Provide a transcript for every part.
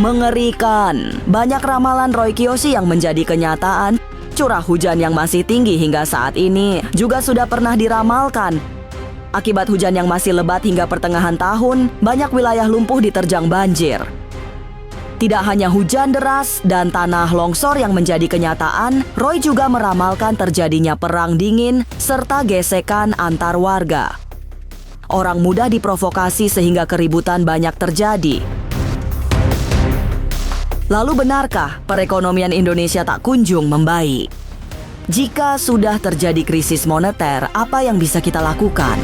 Mengerikan. Banyak ramalan Roy Kiyoshi yang menjadi kenyataan. Curah hujan yang masih tinggi hingga saat ini juga sudah pernah diramalkan. Akibat hujan yang masih lebat hingga pertengahan tahun, banyak wilayah lumpuh diterjang banjir. Tidak hanya hujan deras dan tanah longsor yang menjadi kenyataan, Roy juga meramalkan terjadinya perang dingin serta gesekan antar warga. Orang mudah diprovokasi sehingga keributan banyak terjadi. Lalu benarkah perekonomian Indonesia tak kunjung membaik? Jika sudah terjadi krisis moneter, apa yang bisa kita lakukan?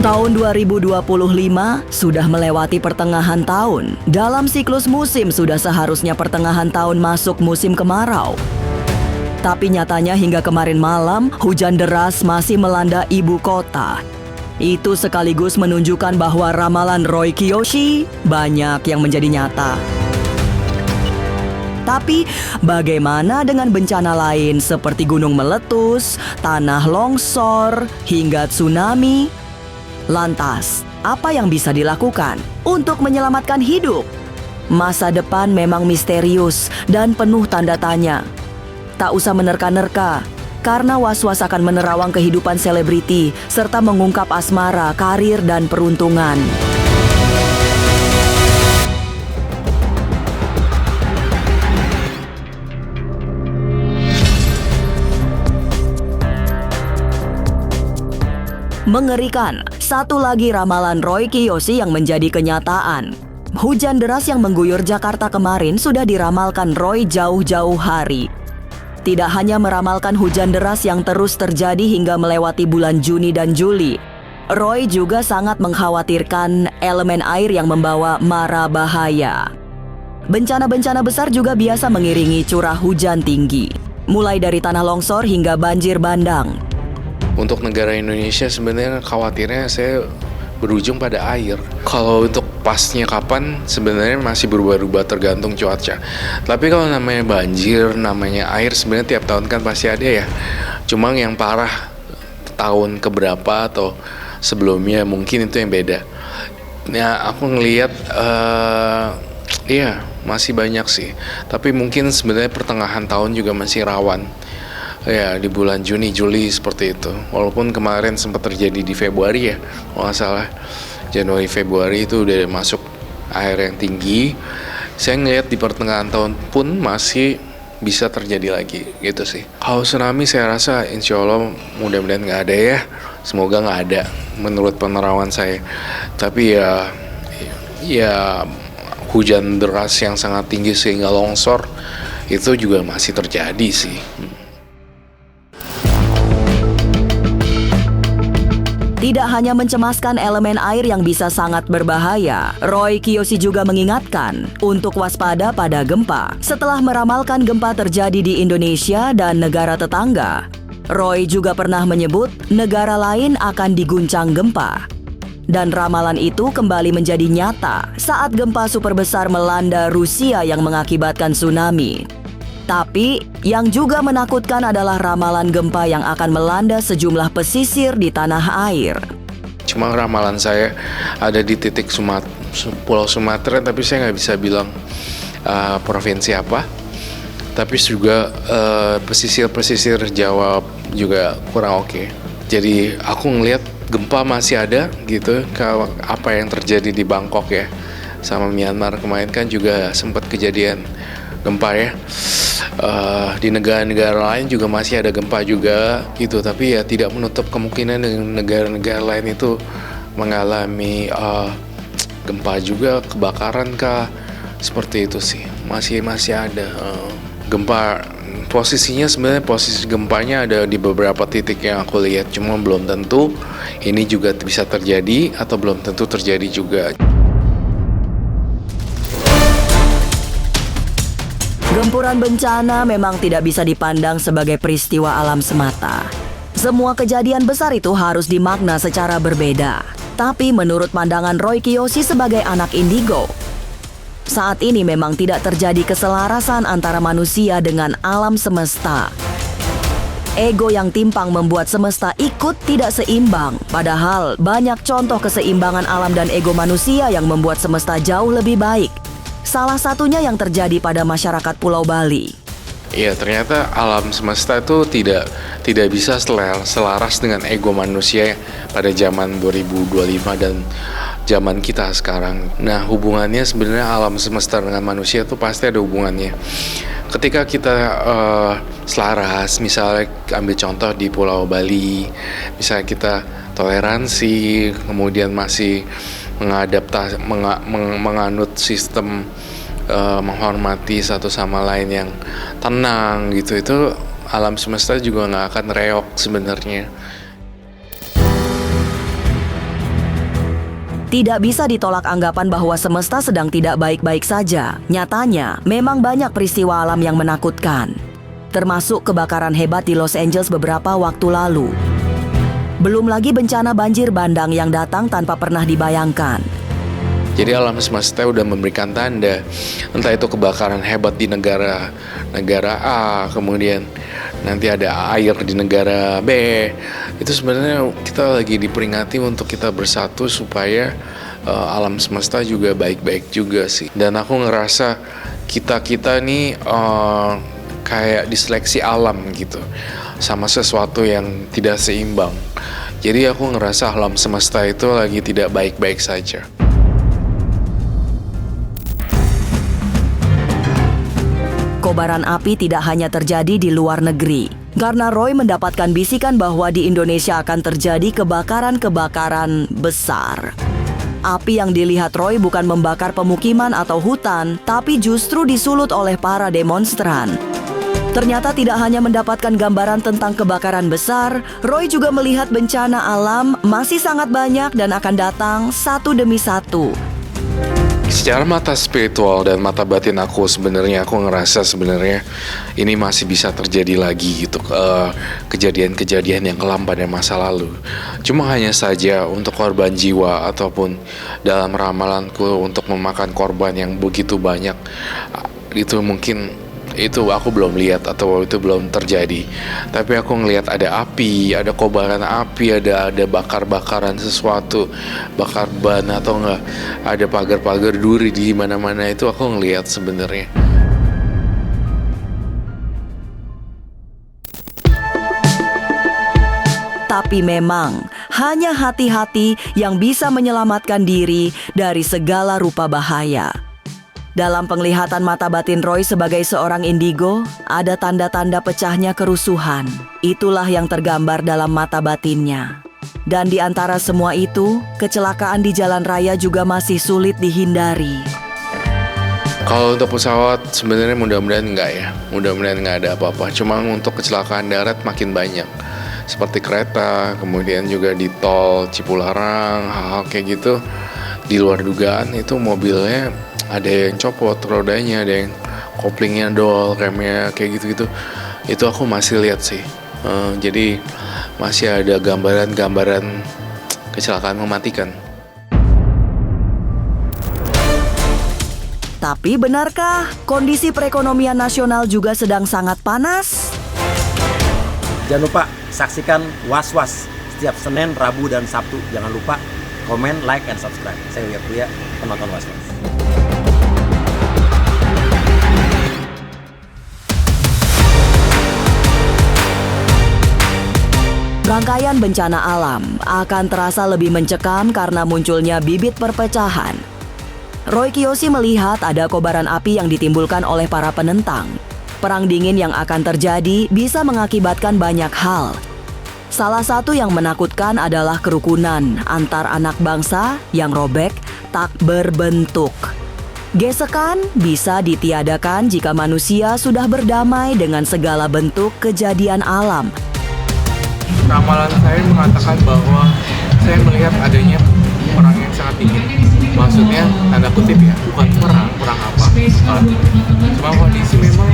Tahun 2025 sudah melewati pertengahan tahun. Dalam siklus musim sudah seharusnya pertengahan tahun masuk musim kemarau. Tapi nyatanya hingga kemarin malam, hujan deras masih melanda ibu kota. Itu sekaligus menunjukkan bahwa ramalan Roy Kiyoshi banyak yang menjadi nyata. Tapi bagaimana dengan bencana lain seperti gunung meletus, tanah longsor, hingga tsunami? Lantas, apa yang bisa dilakukan untuk menyelamatkan hidup? Masa depan memang misterius dan penuh tanda tanya. Tak usah menerka-nerka, karena was-was akan menerawang kehidupan selebriti serta mengungkap asmara, karir, dan peruntungan. Mengerikan, satu lagi ramalan Roy Kiyoshi yang menjadi kenyataan. Hujan deras yang mengguyur Jakarta kemarin sudah diramalkan Roy jauh-jauh hari. Tidak hanya meramalkan hujan deras yang terus terjadi hingga melewati bulan Juni dan Juli, Roy juga sangat mengkhawatirkan elemen air yang membawa mara bahaya. Bencana-bencana besar juga biasa mengiringi curah hujan tinggi, mulai dari tanah longsor hingga banjir bandang. Untuk negara Indonesia sebenarnya khawatirnya saya berujung pada air. Kalau untuk pasnya kapan sebenarnya masih berubah-ubah tergantung cuaca. Tapi kalau namanya banjir, namanya air sebenarnya tiap tahun kan pasti ada ya. Cuma yang parah tahun keberapa atau sebelumnya mungkin itu yang beda. Ya aku ngelihat iya masih banyak sih. Tapi mungkin sebenarnya pertengahan tahun juga masih rawan. Ya di bulan Juni, Juli seperti itu. Walaupun kemarin sempat terjadi di Februari ya, kalau nggak salah Januari Februari itu udah masuk air yang tinggi. Saya ngelihat di pertengahan tahun pun masih bisa terjadi lagi gitu sih. Kalau tsunami saya rasa insya Allah mudah-mudahan nggak ada ya. Semoga nggak ada menurut penerawan saya. Tapi ya hujan deras yang sangat tinggi sehingga longsor itu juga masih terjadi sih. Tidak hanya mencemaskan elemen air yang bisa sangat berbahaya, Roy Kiyoshi juga mengingatkan untuk waspada pada gempa. Setelah meramalkan gempa terjadi di Indonesia dan negara tetangga, Roy juga pernah menyebut negara lain akan diguncang gempa. Dan ramalan itu kembali menjadi nyata saat gempa super besar melanda Rusia yang mengakibatkan tsunami. Tapi, yang juga menakutkan adalah ramalan gempa yang akan melanda sejumlah pesisir di tanah air. Cuma ramalan saya ada di titik Pulau Sumatera, tapi saya nggak bisa bilang provinsi apa. Tapi juga pesisir-pesisir Jawa juga kurang oke. Jadi aku ngelihat gempa masih ada gitu. Apa yang terjadi di Bangkok ya, sama Myanmar kemarin kan juga sempat kejadian gempa ya. Di negara-negara lain juga masih ada gempa juga gitu, tapi ya tidak menutup kemungkinan dengan negara-negara lain itu mengalami gempa juga, kebakaran kah, seperti itu sih. Masih ada gempa. Posisinya sebenarnya posisi gempanya ada di beberapa titik yang aku lihat, cuma belum tentu ini juga bisa terjadi atau belum tentu terjadi juga. Gempuran bencana memang tidak bisa dipandang sebagai peristiwa alam semata. Semua kejadian besar itu harus dimakna secara berbeda. Tapi menurut pandangan Roy Kiyoshi sebagai anak indigo, saat ini memang tidak terjadi keselarasan antara manusia dengan alam semesta. Ego yang timpang membuat semesta ikut tidak seimbang. Padahal banyak contoh keseimbangan alam dan ego manusia yang membuat semesta jauh lebih baik. Salah satunya yang terjadi pada masyarakat Pulau Bali. Ya, ternyata alam semesta itu tidak bisa selaras dengan ego manusia pada zaman 2025 dan zaman kita sekarang. Nah, hubungannya sebenarnya alam semesta dengan manusia itu pasti ada hubungannya. Ketika kita selaras, misalnya ambil contoh di Pulau Bali, misalnya kita toleransi, kemudian masih menganut sistem menghormati satu sama lain yang tenang gitu, itu alam semesta juga nggak akan reok sebenarnya. Tidak bisa ditolak anggapan bahwa semesta sedang tidak baik-baik saja. Nyatanya, memang banyak peristiwa alam yang menakutkan, termasuk kebakaran hebat di Los Angeles beberapa waktu lalu. Belum lagi bencana banjir bandang yang datang tanpa pernah dibayangkan. Jadi alam semesta udah memberikan tanda, entah itu kebakaran hebat di negara A, kemudian nanti ada air di negara B. Itu sebenarnya kita lagi diperingati untuk kita bersatu supaya alam semesta juga baik-baik juga sih. Dan aku ngerasa kita nih kayak diseleksi alam gitu, sama sesuatu yang tidak seimbang. Jadi aku ngerasa alam semesta itu lagi tidak baik-baik saja. Kobaran api tidak hanya terjadi di luar negeri, karena Roy mendapatkan bisikan bahwa di Indonesia akan terjadi kebakaran-kebakaran besar. Api yang dilihat Roy bukan membakar pemukiman atau hutan, tapi justru disulut oleh para demonstran. Ternyata tidak hanya mendapatkan gambaran tentang kebakaran besar, Roy juga melihat bencana alam masih sangat banyak dan akan datang satu demi satu. Secara mata spiritual dan mata batin aku sebenarnya aku ngerasa sebenarnya ini masih bisa terjadi lagi gitu, kejadian-kejadian yang kelam pada masa lalu. Cuma hanya saja untuk korban jiwa ataupun dalam ramalanku untuk memakan korban yang begitu banyak, itu mungkin itu aku belum lihat atau itu belum terjadi. Tapi aku ngelihat ada api, ada kobaran api, ada bakar-bakaran sesuatu, bakar ban atau enggak ada pagar-pagar duri di mana-mana, itu aku ngelihat sebenarnya. Tapi memang hanya hati-hati yang bisa menyelamatkan diri dari segala rupa bahaya. Dalam penglihatan mata batin Roy sebagai seorang indigo, ada tanda-tanda pecahnya kerusuhan. Itulah yang tergambar dalam mata batinnya. Dan di antara semua itu, kecelakaan di jalan raya juga masih sulit dihindari. Kalau untuk pesawat sebenarnya mudah-mudahan enggak ya. Mudah-mudahan enggak ada apa-apa. Cuma untuk kecelakaan darat makin banyak. Seperti kereta, kemudian juga di tol Cipularang, hal-hal kayak gitu. Di luar dugaan itu mobilnya ada yang copot rodanya, ada yang koplingnya dol, remnya kayak gitu-gitu. Itu aku masih lihat sih. Jadi masih ada gambaran-gambaran kecelakaan mematikan. Tapi benarkah kondisi perekonomian nasional juga sedang sangat panas? Jangan lupa saksikan Was-Was setiap Senin, Rabu, dan Sabtu. Jangan lupa komen, like, and subscribe. Saya Uya Kuya, penonton Was-Was. Rangkaian bencana alam akan terasa lebih mencekam karena munculnya bibit perpecahan. Roy Kiyoshi melihat ada kobaran api yang ditimbulkan oleh para penentang. Perang dingin yang akan terjadi bisa mengakibatkan banyak hal. Salah satu yang menakutkan adalah kerukunan antar anak bangsa yang robek tak berbentuk. Gesekan bisa ditiadakan jika manusia sudah berdamai dengan segala bentuk kejadian alam. Ramalan saya mengatakan bahwa saya melihat adanya perang yang sangat dingin maksudnya tanda kutip ya, bukan perang apa, cuma kondisi memang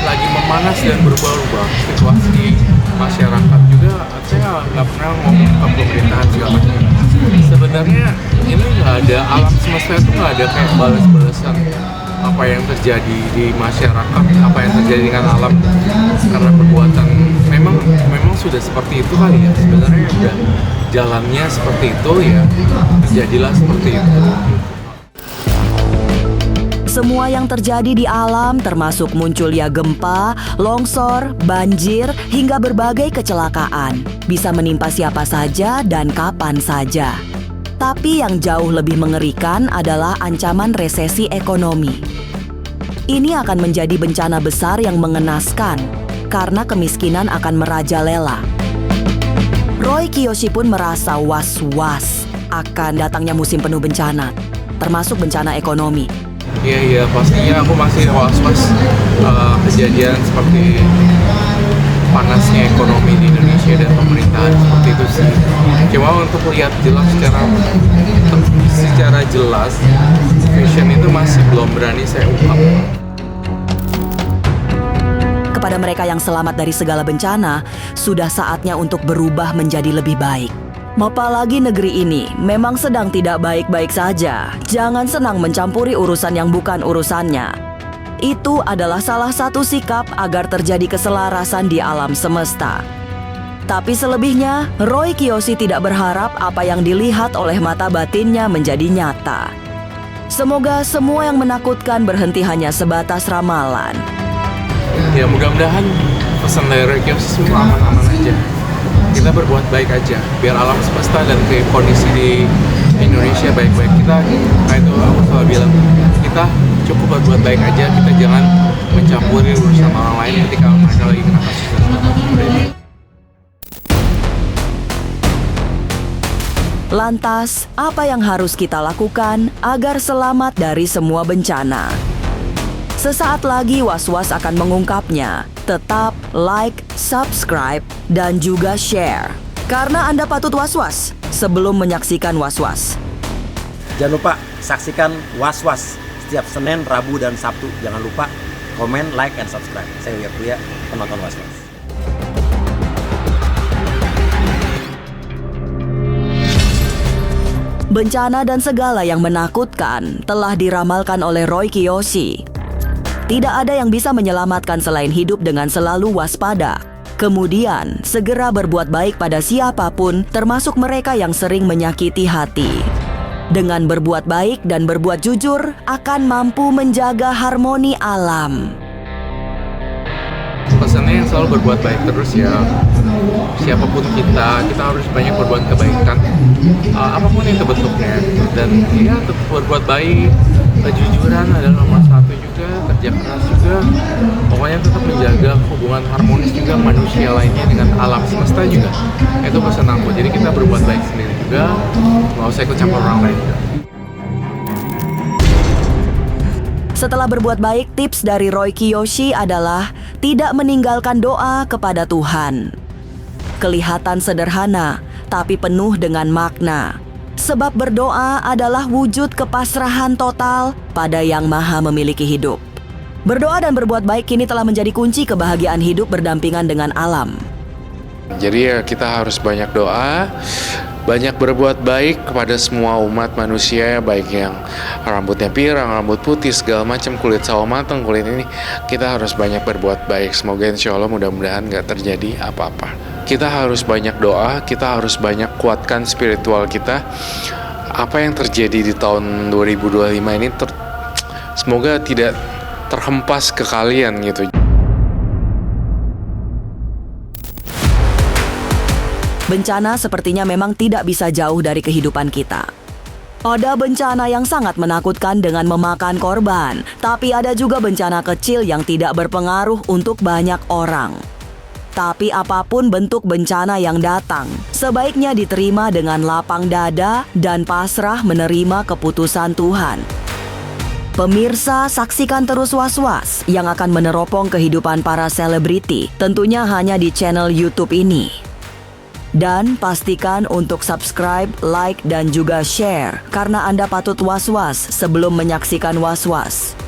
lagi memanas dan berubah-ubah situasi di masyarakat juga. Saya nggak pernah ngomong ke pemerintahan segala macam. Sebenarnya ini nggak ada, alam semesta itu nggak ada kayak balas-balasan apa yang terjadi di masyarakat, apa yang terjadi dengan alam karena perbuatan memang sudah seperti itu kali ya. Sebenarnya udah jalannya seperti itu ya, terjadilah seperti itu. Semua yang terjadi di alam termasuk munculnya gempa, longsor, banjir, hingga berbagai kecelakaan bisa menimpa siapa saja dan kapan saja. Tapi yang jauh lebih mengerikan adalah ancaman resesi ekonomi. Ini akan menjadi bencana besar yang mengenaskan karena kemiskinan akan merajalela. Roy Kiyoshi pun merasa was-was akan datangnya musim penuh bencana, termasuk bencana ekonomi. Iya, pastinya aku masih was-was kejadian seperti panasnya ekonomi di Indonesia dan pemerintahan seperti itu sih. Cuma untuk lihat jelas secara jelas, fashion itu masih belum berani saya ungkap. Kepada mereka yang selamat dari segala bencana, sudah saatnya untuk berubah menjadi lebih baik. Apalagi negeri ini memang sedang tidak baik-baik saja. Jangan senang mencampuri urusan yang bukan urusannya. Itu adalah salah satu sikap agar terjadi keselarasan di alam semesta. Tapi selebihnya, Roy Kiyoshi tidak berharap apa yang dilihat oleh mata batinnya menjadi nyata. Semoga semua yang menakutkan berhenti hanya sebatas ramalan. Ya mudah-mudahan pesan dari Roy Kiyoshi semua aman-aman aja. Kita berbuat baik aja, biar alam semesta dan kondisi di Indonesia baik-baik. Kita, nah itu aku selalu bilang, kita cukup berbuat baik aja, kita jangan mencampuri urusan orang lain ketika mereka lagi kena kasus dan segala macam. Lantas, apa yang harus kita lakukan agar selamat dari semua bencana? Sesaat lagi Was-Was akan mengungkapnya. Tetap like, subscribe, dan juga share. Karena Anda patut was-was sebelum menyaksikan Was-Was. Jangan lupa saksikan Was-Was setiap Senin, Rabu, dan Sabtu. Jangan lupa komen, like, and subscribe. Saya Uya Kuya, penonton Was-Was. Bencana dan segala yang menakutkan telah diramalkan oleh Roy Kiyoshi. Tidak ada yang bisa menyelamatkan selain hidup dengan selalu waspada. Kemudian, segera berbuat baik pada siapapun, termasuk mereka yang sering menyakiti hati. Dengan berbuat baik dan berbuat jujur, akan mampu menjaga harmoni alam. Pesannya yang selalu berbuat baik terus ya. Siapapun kita harus banyak berbuat kebaikan. Apapun itu bentuknya. Dan ya tetap berbuat baik. Kejujuran adalah nomor satu juga, kerja keras juga. Pokoknya tetap menjaga hubungan harmonis juga manusia lainnya dengan alam semesta juga. Itu pesan aku. Jadi kita berbuat baik sendiri juga, nggak usah ikut campur orang lain juga. Setelah berbuat baik, tips dari Roy Kiyoshi adalah tidak meninggalkan doa kepada Tuhan. Kelihatan sederhana, tapi penuh dengan makna. Sebab berdoa adalah wujud kepasrahan total pada Yang Maha memiliki hidup. Berdoa dan berbuat baik kini telah menjadi kunci kebahagiaan hidup berdampingan dengan alam. Jadi ya kita harus banyak doa, banyak berbuat baik kepada semua umat manusia, baik yang rambutnya pirang, rambut putih, segala macam, kulit sawo matang, kulit ini. Kita harus banyak berbuat baik. Semoga insya Allah mudah-mudahan gak terjadi apa-apa. Kita harus banyak doa, kita harus banyak kuatkan spiritual kita. Apa yang terjadi di tahun 2025 ini semoga tidak terhempas ke kalian gitu. Bencana sepertinya memang tidak bisa jauh dari kehidupan kita. Ada bencana yang sangat menakutkan dengan memakan korban, tapi ada juga bencana kecil yang tidak berpengaruh untuk banyak orang. Tapi apapun bentuk bencana yang datang, sebaiknya diterima dengan lapang dada dan pasrah menerima keputusan Tuhan. Pemirsa, saksikan terus Was-Was yang akan meneropong kehidupan para selebriti, tentunya hanya di channel YouTube ini. Dan pastikan untuk subscribe, like, dan juga share karena Anda patut was-was sebelum menyaksikan Was-Was.